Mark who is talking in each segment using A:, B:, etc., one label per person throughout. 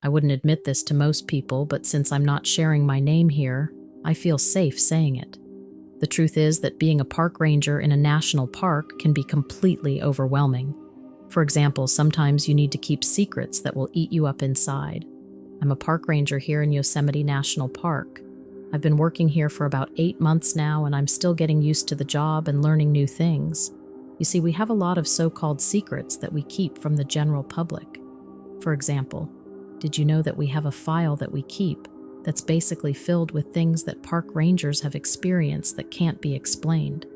A: I wouldn't admit this to most people, but since I'm not sharing my name here, I feel safe saying it. The truth is that being a park ranger in a national park can be completely overwhelming. For example, sometimes you need to keep secrets that will eat you up inside. I'm a park ranger here in Yosemite National Park. I've been working here for about 8 months now, and I'm still getting used to the job and learning new things. You see, we have a lot of so-called secrets that we keep from the general public. For example, did you know that we have a file that we keep that's basically filled with things that park rangers have experienced that can't be explained?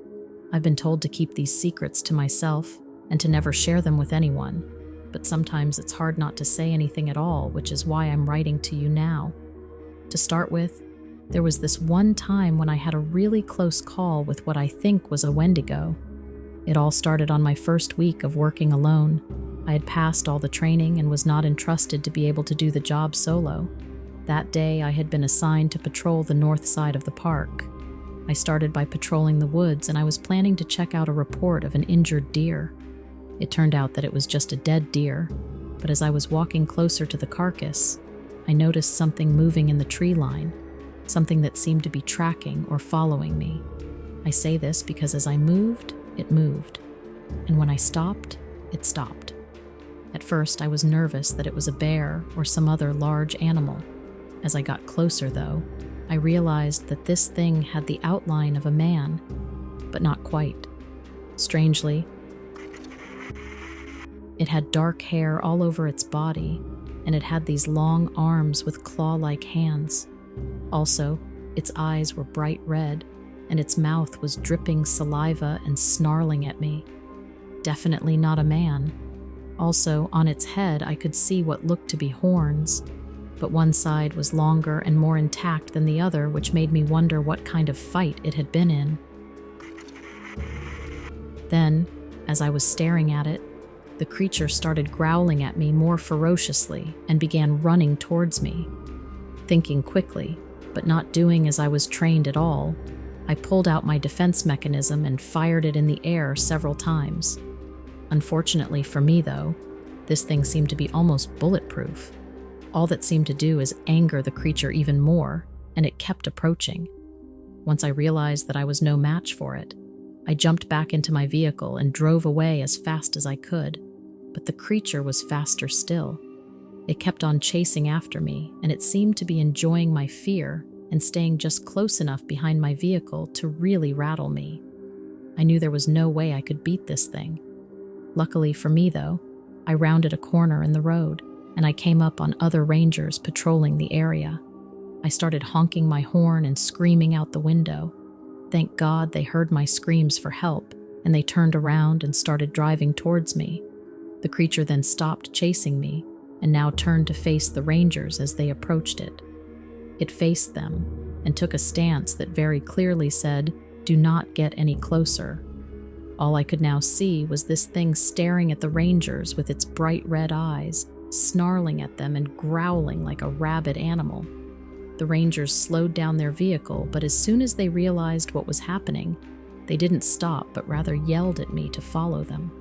A: I've been told to keep these secrets to myself and to never share them with anyone, but sometimes it's hard not to say anything at all, which is why I'm writing to you now. To start with, there was this one time when I had a really close call with what I think was a Wendigo. It all started on my first week of working alone. I had passed all the training and was not entrusted to be able to do the job solo. That day, I had been assigned to patrol the north side of the park. I started by patrolling the woods, and I was planning to check out a report of an injured deer. It turned out that it was just a dead deer, but as I was walking closer to the carcass, I noticed something moving in the tree line, something that seemed to be tracking or following me. I say this because as I moved, it moved, and when I stopped, it stopped. At first, I was nervous that it was a bear or some other large animal. As I got closer, though, I realized that this thing had the outline of a man, but not quite. Strangely, it had dark hair all over its body, and it had these long arms with claw-like hands. Also, its eyes were bright red, and its mouth was dripping saliva and snarling at me. Definitely not a man. Also, on its head, I could see what looked to be horns, but one side was longer and more intact than the other, which made me wonder what kind of fight it had been in. Then, as I was staring at it, the creature started growling at me more ferociously and began running towards me. Thinking quickly, but not doing as I was trained at all, I pulled out my defense mechanism and fired it in the air several times. Unfortunately for me, though, this thing seemed to be almost bulletproof. All that seemed to do is anger the creature even more, and it kept approaching. Once I realized that I was no match for it, I jumped back into my vehicle and drove away as fast as I could, but the creature was faster still. It kept on chasing after me, and it seemed to be enjoying my fear and staying just close enough behind my vehicle to really rattle me. I knew there was no way I could beat this thing. Luckily for me, though, I rounded a corner in the road, and I came up on other rangers patrolling the area. I started honking my horn and screaming out the window. Thank God they heard my screams for help, and they turned around and started driving towards me. The creature then stopped chasing me, and now turned to face the rangers as they approached it. It faced them, and took a stance that very clearly said, "Do not get any closer." All I could now see was this thing staring at the rangers with its bright red eyes, snarling at them and growling like a rabid animal. The rangers slowed down their vehicle, but as soon as they realized what was happening, they didn't stop but rather yelled at me to follow them.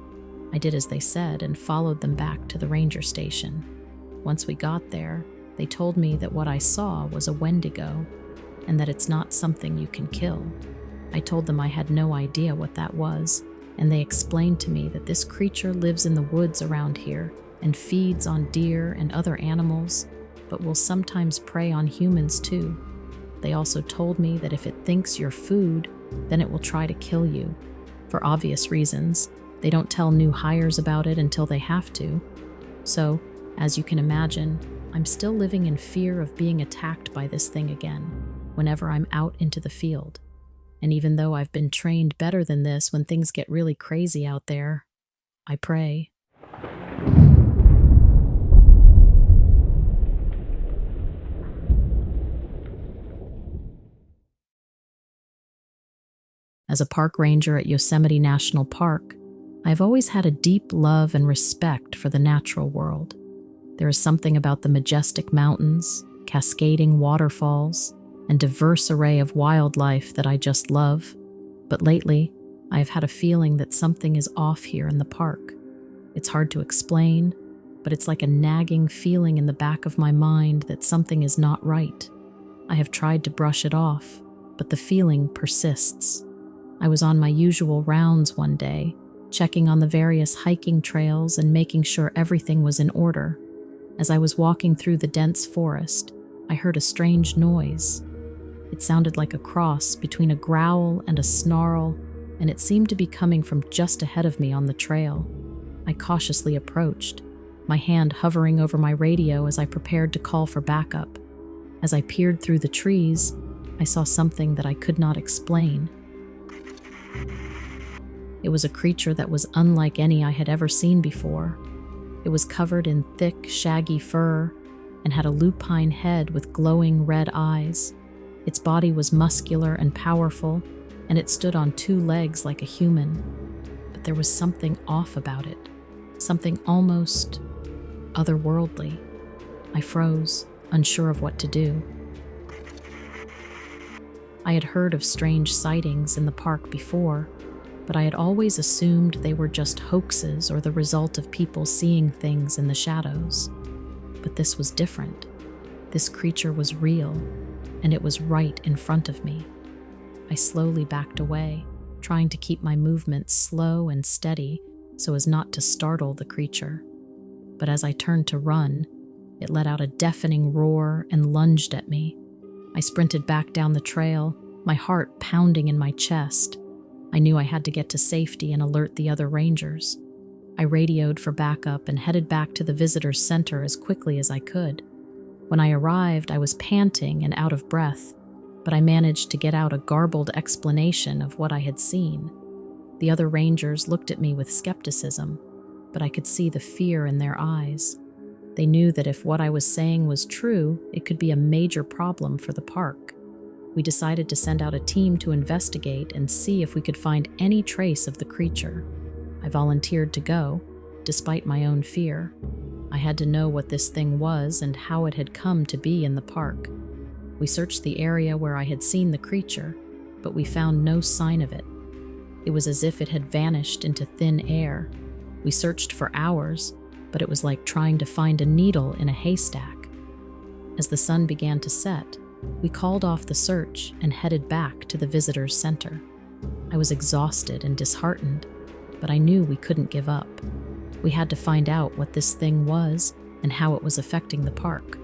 A: I did as they said and followed them back to the ranger station. Once we got there, they told me that what I saw was a Wendigo, and that it's not something you can kill. I told them I had no idea what that was, and they explained to me that this creature lives in the woods around here and feeds on deer and other animals, but will sometimes prey on humans too. They also told me that if it thinks you're food, then it will try to kill you. For obvious reasons, they don't tell new hires about it until they have to. So, as you can imagine, I'm still living in fear of being attacked by this thing again whenever I'm out into the field. And even though I've been trained better than this when things get really crazy out there, I pray. As a park ranger at Yosemite National Park, I've always had a deep love and respect for the natural world. There is something about the majestic mountains, cascading waterfalls, and diverse array of wildlife that I just love. But lately, I have had a feeling that something is off here in the park. It's hard to explain, but it's like a nagging feeling in the back of my mind that something is not right. I have tried to brush it off, but the feeling persists. I was on my usual rounds one day, checking on the various hiking trails and making sure everything was in order. As I was walking through the dense forest, I heard a strange noise. It sounded like a cross between a growl and a snarl, and it seemed to be coming from just ahead of me on the trail. I cautiously approached, my hand hovering over my radio as I prepared to call for backup. As I peered through the trees, I saw something that I could not explain. It was a creature that was unlike any I had ever seen before. It was covered in thick, shaggy fur and had a lupine head with glowing red eyes. Its body was muscular and powerful, and it stood on two legs like a human. But there was something off about it, something almost otherworldly. I froze, unsure of what to do. I had heard of strange sightings in the park before, but I had always assumed they were just hoaxes or the result of people seeing things in the shadows. But this was different. This creature was real, and it was right in front of me. I slowly backed away, trying to keep my movements slow and steady so as not to startle the creature. But as I turned to run, it let out a deafening roar and lunged at me. I sprinted back down the trail, my heart pounding in my chest. I knew I had to get to safety and alert the other rangers. I radioed for backup and headed back to the visitor's center as quickly as I could. When I arrived, I was panting and out of breath, but I managed to get out a garbled explanation of what I had seen. The other rangers looked at me with skepticism, but I could see the fear in their eyes. They knew that if what I was saying was true, it could be a major problem for the park. We decided to send out a team to investigate and see if we could find any trace of the creature. I volunteered to go, despite my own fear. I had to know what this thing was and how it had come to be in the park. We searched the area where I had seen the creature, but we found no sign of it. It was as if it had vanished into thin air. We searched for hours, but it was like trying to find a needle in a haystack. As the sun began to set, we called off the search and headed back to the visitor's center. I was exhausted and disheartened, but I knew we couldn't give up. We had to find out what this thing was and how it was affecting the park.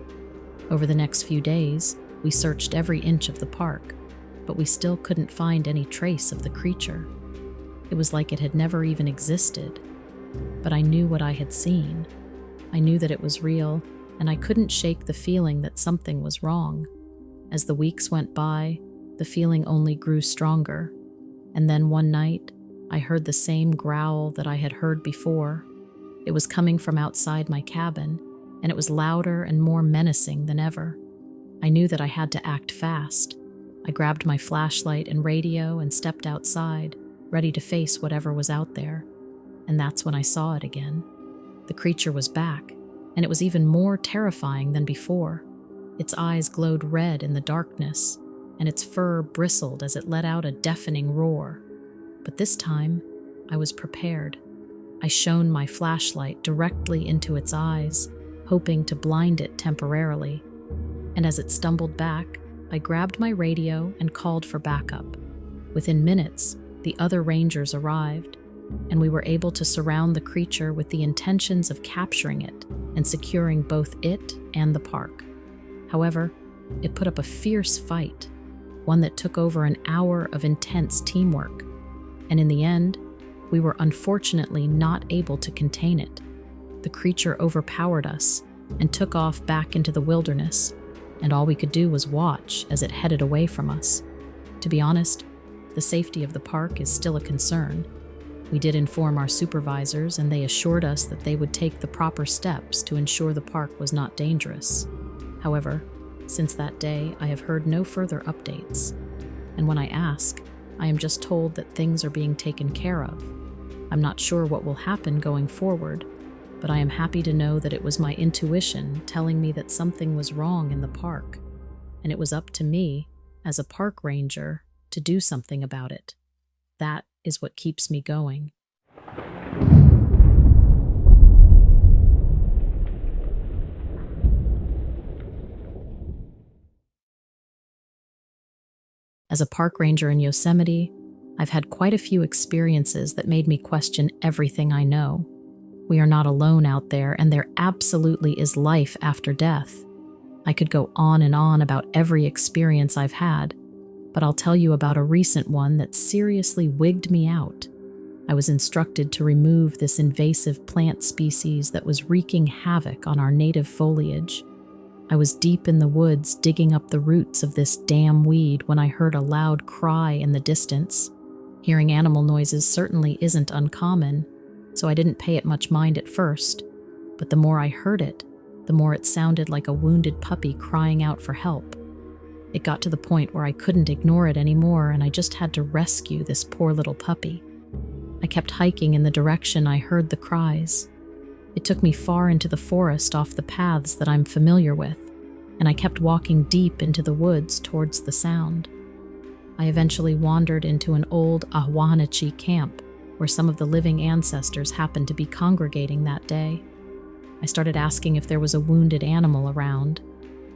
A: Over the next few days, we searched every inch of the park, but we still couldn't find any trace of the creature. It was like it had never even existed. But I knew what I had seen. I knew that it was real, and I couldn't shake the feeling that something was wrong. As the weeks went by, the feeling only grew stronger. And then one night, I heard the same growl that I had heard before. It was coming from outside my cabin, and it was louder and more menacing than ever. I knew that I had to act fast. I grabbed my flashlight and radio and stepped outside, ready to face whatever was out there. And that's when I saw it again. The creature was back, and it was even more terrifying than before. Its eyes glowed red in the darkness, and its fur bristled as it let out a deafening roar. But this time, I was prepared. I shone my flashlight directly into its eyes, hoping to blind it temporarily. And as it stumbled back, I grabbed my radio and called for backup. Within minutes, the other rangers arrived, and we were able to surround the creature with the intentions of capturing it and securing both it and the park. However, it put up a fierce fight, one that took over an hour of intense teamwork. And in the end, we were unfortunately not able to contain it. The creature overpowered us and took off back into the wilderness, and all we could do was watch as it headed away from us. To be honest, the safety of the park is still a concern. We did inform our supervisors, and they assured us that they would take the proper steps to ensure the park was not dangerous. However, since that day, I have heard no further updates. And when I ask, I am just told that things are being taken care of. I'm not sure what will happen going forward, but I am happy to know that it was my intuition telling me that something was wrong in the park, and it was up to me, as a park ranger, to do something about it. That is what keeps me going. As a park ranger in Yosemite, I've had quite a few experiences that made me question everything I know. We are not alone out there, and there absolutely is life after death. I could go on and on about every experience I've had, but I'll tell you about a recent one that seriously wigged me out. I was instructed to remove this invasive plant species that was wreaking havoc on our native foliage. I was deep in the woods digging up the roots of this damn weed when I heard a loud cry in the distance. Hearing animal noises certainly isn't uncommon, so I didn't pay it much mind at first, but the more I heard it, the more it sounded like a wounded puppy crying out for help. It got to the point where I couldn't ignore it anymore, and I just had to rescue this poor little puppy. I kept hiking in the direction I heard the cries. It took me far into the forest off the paths that I'm familiar with, and I kept walking deep into the woods towards the sound. I eventually wandered into an old Ahwahanachi camp where some of the living ancestors happened to be congregating that day. I started asking if there was a wounded animal around.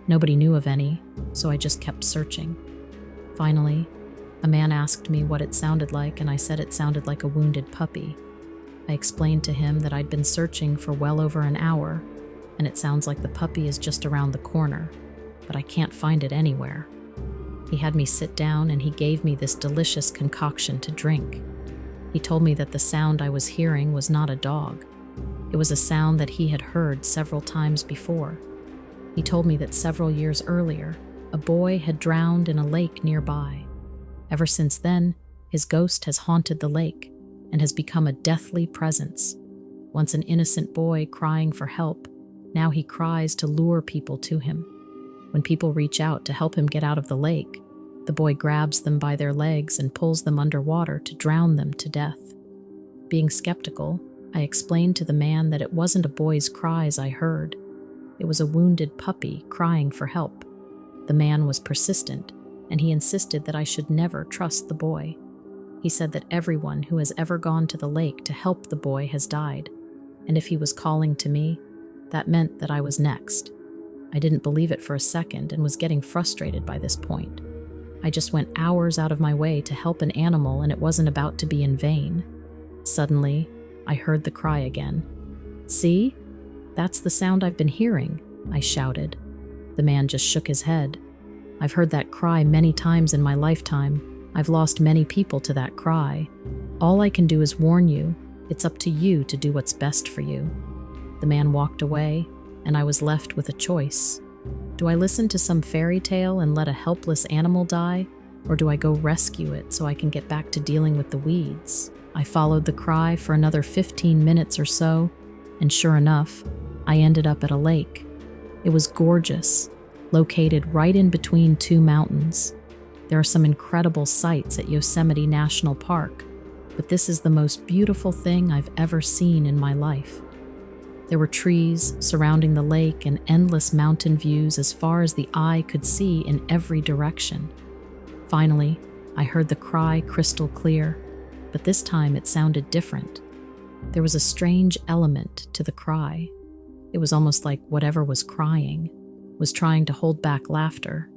A: Nobody knew of any, so I just kept searching. Finally, a man asked me what it sounded like, and I said it sounded like a wounded puppy. I explained to him that I'd been searching for well over an hour, and it sounds like the puppy is just around the corner, but I can't find it anywhere. He had me sit down and he gave me this delicious concoction to drink. He told me that the sound I was hearing was not a dog. It was a sound that he had heard several times before. He told me that several years earlier, a boy had drowned in a lake nearby. Ever since then, his ghost has haunted the lake and has become a deathly presence. Once an innocent boy crying for help, now he cries to lure people to him. When people reach out to help him get out of the lake, the boy grabs them by their legs and pulls them underwater to drown them to death. Being skeptical, I explained to the man that it wasn't a boy's cries I heard. It was a wounded puppy crying for help. The man was persistent, and he insisted that I should never trust the boy. He said that everyone who has ever gone to the lake to help the boy has died, and if he was calling to me, that meant that I was next. I didn't believe it for a second and was getting frustrated by this point. I just went hours out of my way to help an animal, and it wasn't about to be in vain. Suddenly, I heard the cry again. "See? That's the sound I've been hearing," I shouted. The man just shook his head. "I've heard that cry many times in my lifetime. I've lost many people to that cry. All I can do is warn you. It's up to you to do what's best for you." The man walked away, and I was left with a choice. Do I listen to some fairy tale and let a helpless animal die, or do I go rescue it so I can get back to dealing with the weeds? I followed the cry for another 15 minutes or so, and sure enough, I ended up at a lake. It was gorgeous, located right in between two mountains. There are some incredible sights at Yosemite National Park, but this is the most beautiful thing I've ever seen in my life. There were trees surrounding the lake and endless mountain views as far as the eye could see in every direction. Finally, I heard the cry crystal clear, but this time it sounded different. There was a strange element to the cry. It was almost like whatever was crying was trying to hold back laughter.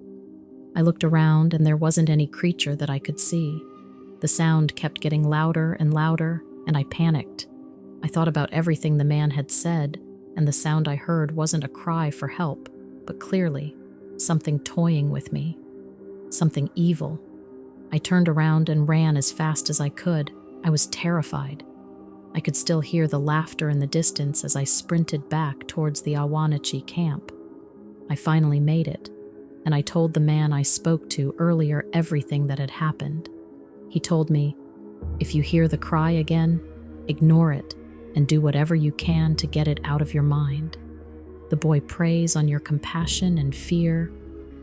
A: I looked around and there wasn't any creature that I could see. The sound kept getting louder and louder, and I panicked. I thought about everything the man had said, and the sound I heard wasn't a cry for help, but clearly something toying with me, something evil. I turned around and ran as fast as I could. I was terrified. I could still hear the laughter in the distance as I sprinted back towards the Ahwahanachi camp. I finally made it, and I told the man I spoke to earlier everything that had happened. He told me, "If you hear the cry again, ignore it and do whatever you can to get it out of your mind. The boy preys on your compassion and fear,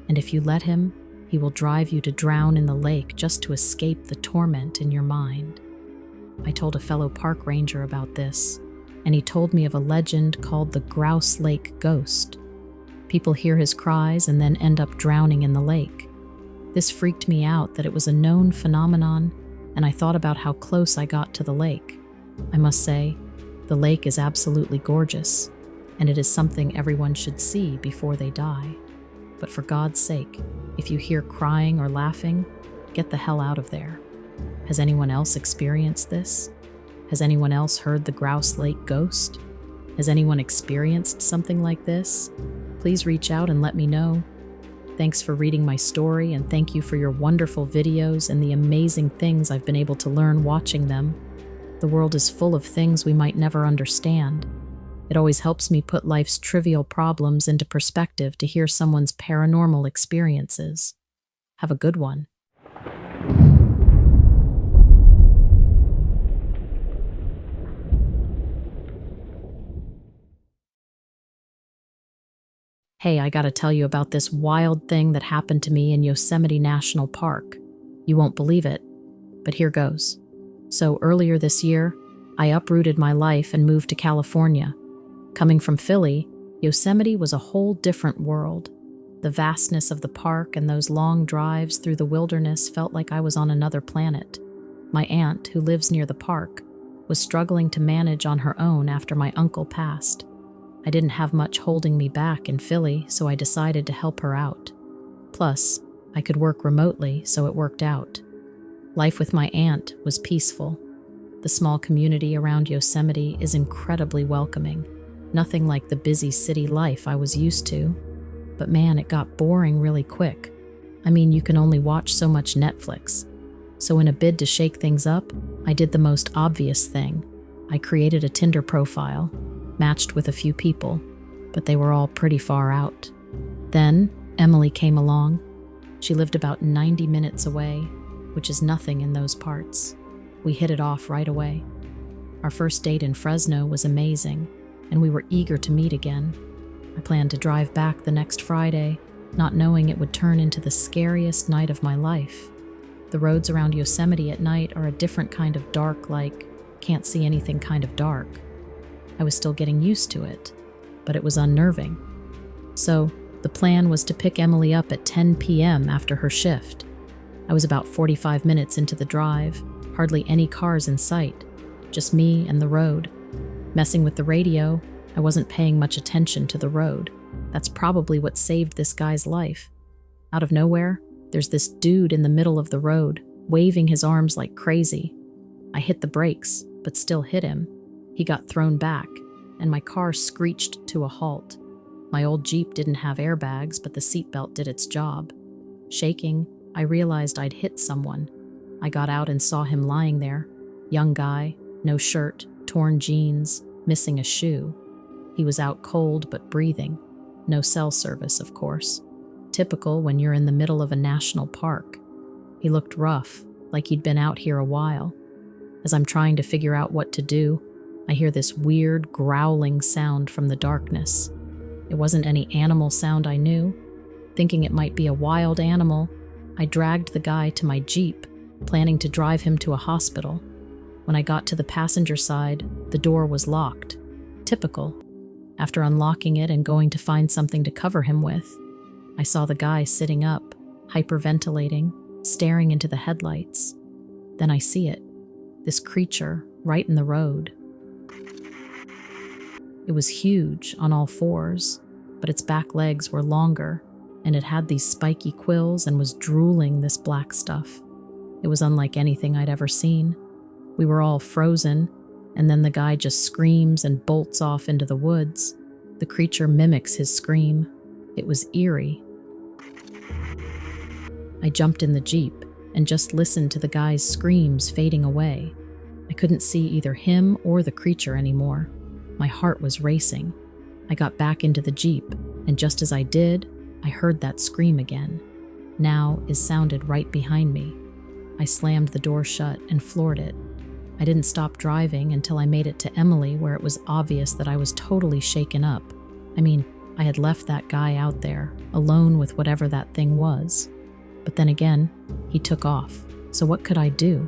A: and if you let him, he will drive you to drown in the lake just to escape the torment in your mind." I told a fellow park ranger about this, and he told me of a legend called the Grouse Lake Ghost. People hear his cries and then end up drowning in the lake. This freaked me out that it was a known phenomenon, and I thought about how close I got to the lake. I must say, the lake is absolutely gorgeous, and it is something everyone should see before they die. But for God's sake, if you hear crying or laughing, Get the hell out of there. Has anyone else experienced this? Has anyone else heard the Grouse Lake ghost? Has anyone experienced something like this? Please reach out and let me know. Thanks for reading my story, and thank you for your wonderful videos and the amazing things I've been able to learn watching them. The world is full of things we might never understand. It always helps me put life's trivial problems into perspective to hear someone's paranormal experiences. Have a good one. Hey, I gotta tell you about this wild thing that happened to me in Yosemite National Park. You won't believe it, but here goes. So earlier this year, I uprooted my life and moved to California. Coming from Philly, Yosemite was a whole different world. The vastness of the park and those long drives through the wilderness felt like I was on another planet. My aunt, who lives near the park, was struggling to manage on her own after my uncle passed. I didn't have much holding me back in Philly, so I decided to help her out. Plus, I could work remotely, so it worked out. Life with my aunt was peaceful. The small community around Yosemite is incredibly welcoming, nothing like the busy city life I was used to. But man, it got boring really quick. I mean, you can only watch so much Netflix. So in a bid to shake things up, I did the most obvious thing. I created a Tinder profile, matched with a few people, but they were all pretty far out. Then Emily came along. She lived about 90 minutes away, which is nothing in those parts. We hit it off right away. Our first date in Fresno was amazing, and we were eager to meet again. I planned to drive back the next Friday, not knowing it would turn into the scariest night of my life. The roads around Yosemite at night are a different kind of dark, like can't see anything kind of dark. I was still getting used to it, but it was unnerving. So, the plan was to pick Emily up at 10 p.m. after her shift. I was about 45 minutes into the drive, hardly any cars in sight, just me and the road. Messing with the radio, I wasn't paying much attention to the road. That's probably what saved this guy's life. Out of nowhere, there's this dude in the middle of the road, waving his arms like crazy. I hit the brakes, but still hit him. He got thrown back, and my car screeched to a halt. My old Jeep didn't have airbags, but the seatbelt did its job. Shaking, I realized I'd hit someone. I got out and saw him lying there. Young guy, no shirt, torn jeans, missing a shoe. He was out cold but breathing. No cell service, of course. Typical when you're in the middle of a national park. He looked rough, like he'd been out here a while. As I'm trying to figure out what to do, I hear this weird growling sound from the darkness. It wasn't any animal sound I knew. Thinking it might be a wild animal, I dragged the guy to my Jeep, planning to drive him to a hospital. When I got to the passenger side, the door was locked. Typical. After unlocking it and going to find something to cover him with, I saw the guy sitting up, hyperventilating, staring into the headlights. Then I see it. This creature, right in the road. It was huge on all fours, but its back legs were longer, and it had these spiky quills and was drooling this black stuff. It was unlike anything I'd ever seen. We were all frozen, and then the guy just screams and bolts off into the woods. The creature mimics his scream. It was eerie. I jumped in the Jeep and just listened to the guy's screams fading away. I couldn't see either him or the creature anymore. My heart was racing. I got back into the Jeep, and just as I did, I heard that scream again. Now it sounded right behind me. I slammed the door shut and floored it. I didn't stop driving until I made it to Emily, where it was obvious that I was totally shaken up. I mean, I had left that guy out there, alone with whatever that thing was. But then again, he took off. So what could I do?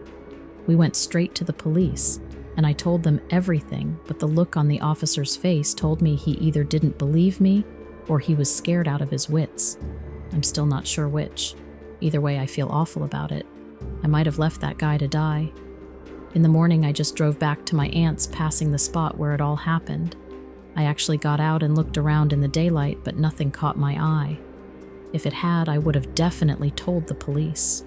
A: We went straight to the police, and I told them everything, but the look on the officer's face told me he either didn't believe me or he was scared out of his wits. I'm still not sure which. Either way, I feel awful about it. I might have left that guy to die. In the morning, I just drove back to my aunt's, passing the spot where it all happened. I actually got out and looked around in the daylight, but nothing caught my eye. If it had, I would have definitely told the police.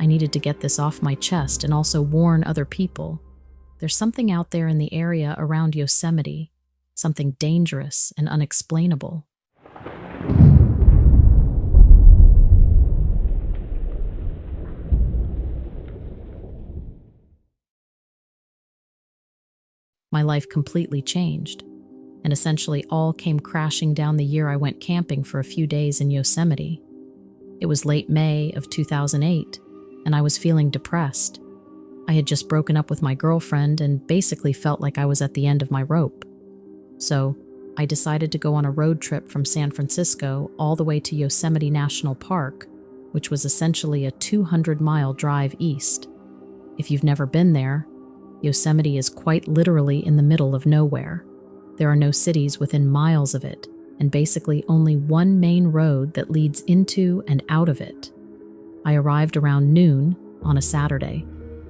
A: I needed to get this off my chest and also warn other people. There's something out there in the area around Yosemite, something dangerous and unexplainable. My life completely changed, and essentially all came crashing down the year I went camping for a few days in Yosemite. It was late May of 2008, and I was feeling depressed. I had just broken up with my girlfriend and basically felt like I was at the end of my rope. So, I decided to go on a road trip from San Francisco all the way to Yosemite National Park, which was essentially a 200-mile drive east. If you've never been there, Yosemite is quite literally in the middle of nowhere. There are no cities within miles of it, and basically only one main road that leads into and out of it. I arrived around noon on a Saturday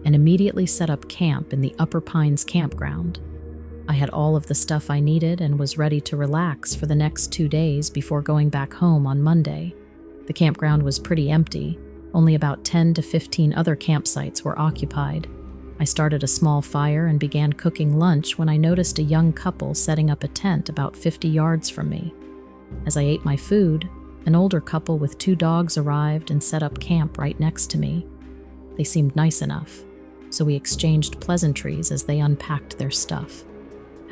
A: and immediately set up camp in the Upper Pines campground. I had all of the stuff I needed and was ready to relax for the next 2 days before going back home on Monday. The campground was pretty empty. Only about 10 to 15 other campsites were occupied. I started a small fire and began cooking lunch when I noticed a young couple setting up a tent about 50 yards from me. As I ate my food, an older couple with 2 dogs arrived and set up camp right next to me. They seemed nice enough, so we exchanged pleasantries as they unpacked their stuff.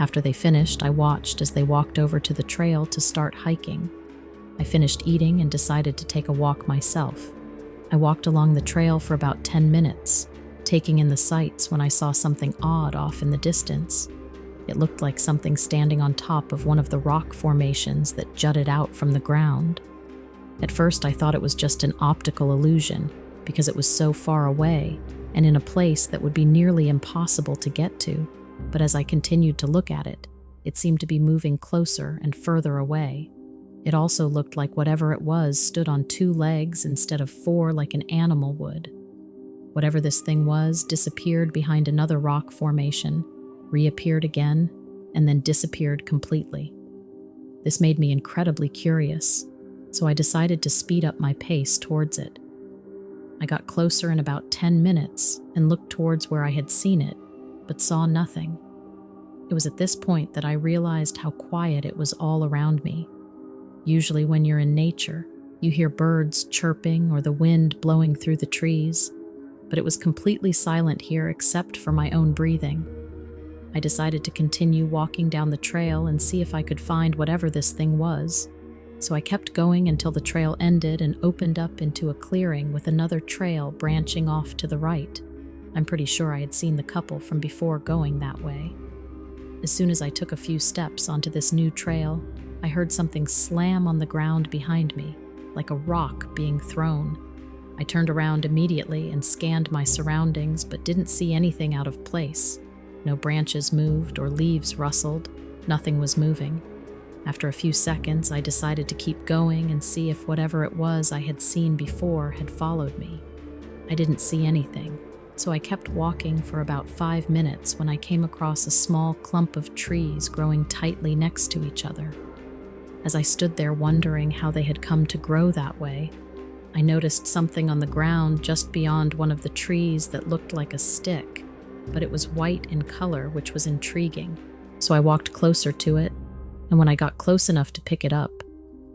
A: After they finished, I watched as they walked over to the trail to start hiking. I finished eating and decided to take a walk myself. I walked along the trail for about 10 minutes, taking in the sights when I saw something odd off in the distance. It looked like something standing on top of one of the rock formations that jutted out from the ground. At first, I thought it was just an optical illusion because it was so far away and in a place that would be nearly impossible to get to. But as I continued to look at it, it seemed to be moving closer and further away. It also looked like whatever it was stood on 2 legs instead of 4 like an animal would. Whatever this thing was disappeared behind another rock formation, reappeared again, and then disappeared completely. This made me incredibly curious, so I decided to speed up my pace towards it. I got closer in about 10 minutes and looked towards where I had seen it, but saw nothing. It was at this point that I realized how quiet it was all around me. Usually when you're in nature, you hear birds chirping or the wind blowing through the trees, but it was completely silent here except for my own breathing. I decided to continue walking down the trail and see if I could find whatever this thing was. So I kept going until the trail ended and opened up into a clearing with another trail branching off to the right. I'm pretty sure I had seen the couple from before going that way. As soon as I took a few steps onto this new trail, I heard something slam on the ground behind me, like a rock being thrown. I turned around immediately and scanned my surroundings, but didn't see anything out of place. No branches moved or leaves rustled. Nothing was moving. After a few seconds, I decided to keep going and see if whatever it was I had seen before had followed me. I didn't see anything, so I kept walking for about 5 minutes when I came across a small clump of trees growing tightly next to each other. As I stood there wondering how they had come to grow that way, I noticed something on the ground just beyond one of the trees that looked like a stick, but it was white in color, which was intriguing. So I walked closer to it, and when I got close enough to pick it up,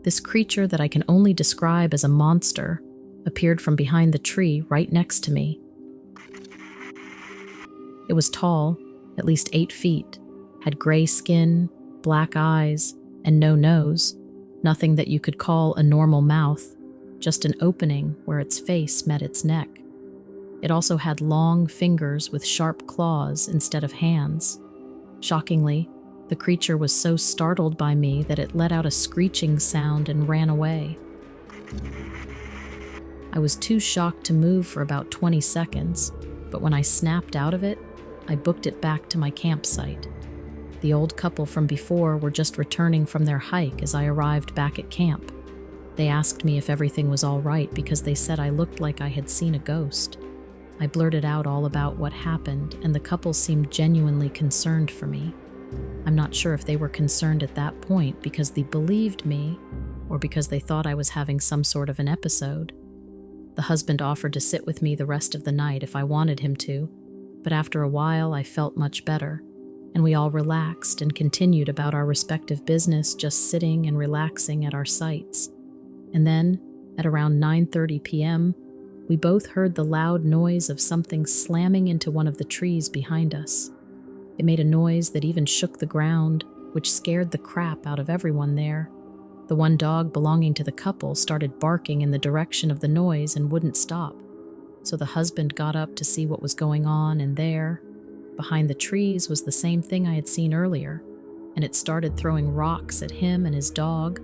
A: this creature that I can only describe as a monster appeared from behind the tree right next to me. It was tall, at least 8 feet, had gray skin, black eyes, and no nose, nothing that you could call a normal mouth, just an opening where its face met its neck. It also had long fingers with sharp claws instead of hands. Shockingly, the creature was so startled by me that it let out a screeching sound and ran away. I was too shocked to move for about 20 seconds, but when I snapped out of it, I booked it back to my campsite. The old couple from before were just returning from their hike as I arrived back at camp. They asked me if everything was all right because they said I looked like I had seen a ghost. I blurted out all about what happened, and the couple seemed genuinely concerned for me. I'm not sure if they were concerned at that point because they believed me or because they thought I was having some sort of an episode. The husband offered to sit with me the rest of the night if I wanted him to, but after a while I felt much better, and we all relaxed and continued about our respective business, just sitting and relaxing at our sites. And then, at around 9:30 p.m., we both heard the loud noise of something slamming into one of the trees behind us. It made a noise that even shook the ground, which scared the crap out of everyone there. The one dog belonging to the couple started barking in the direction of the noise and wouldn't stop. So the husband got up to see what was going on, and there, behind the trees, was the same thing I had seen earlier, and it started throwing rocks at him and his dog.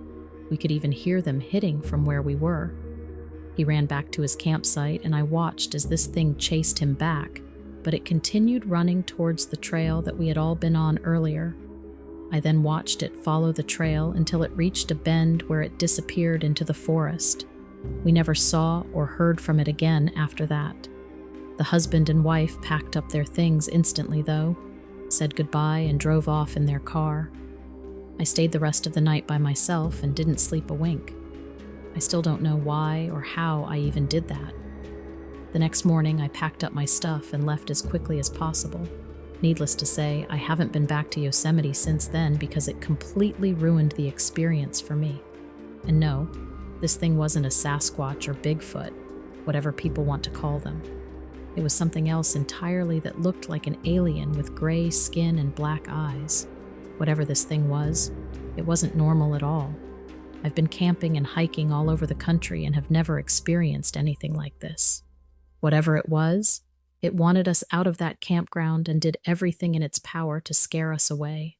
A: We could even hear them hitting from where we were. He ran back to his campsite, and I watched as this thing chased him back, but it continued running towards the trail that we had all been on earlier. I then watched it follow the trail until it reached a bend where it disappeared into the forest. We never saw or heard from it again after that. The husband and wife packed up their things instantly, though, said goodbye, and drove off in their car. I stayed the rest of the night by myself and didn't sleep a wink. I still don't know why or how I even did that. The next morning, I packed up my stuff and left as quickly as possible. Needless to say, I haven't been back to Yosemite since then because it completely ruined the experience for me. And no, this thing wasn't a Sasquatch or Bigfoot, whatever people want to call them. It was something else entirely that looked like an alien with gray skin and black eyes. Whatever this thing was, it wasn't normal at all. I've been camping and hiking all over the country and have never experienced anything like this. Whatever it was, it wanted us out of that campground and did everything in its power to scare us away.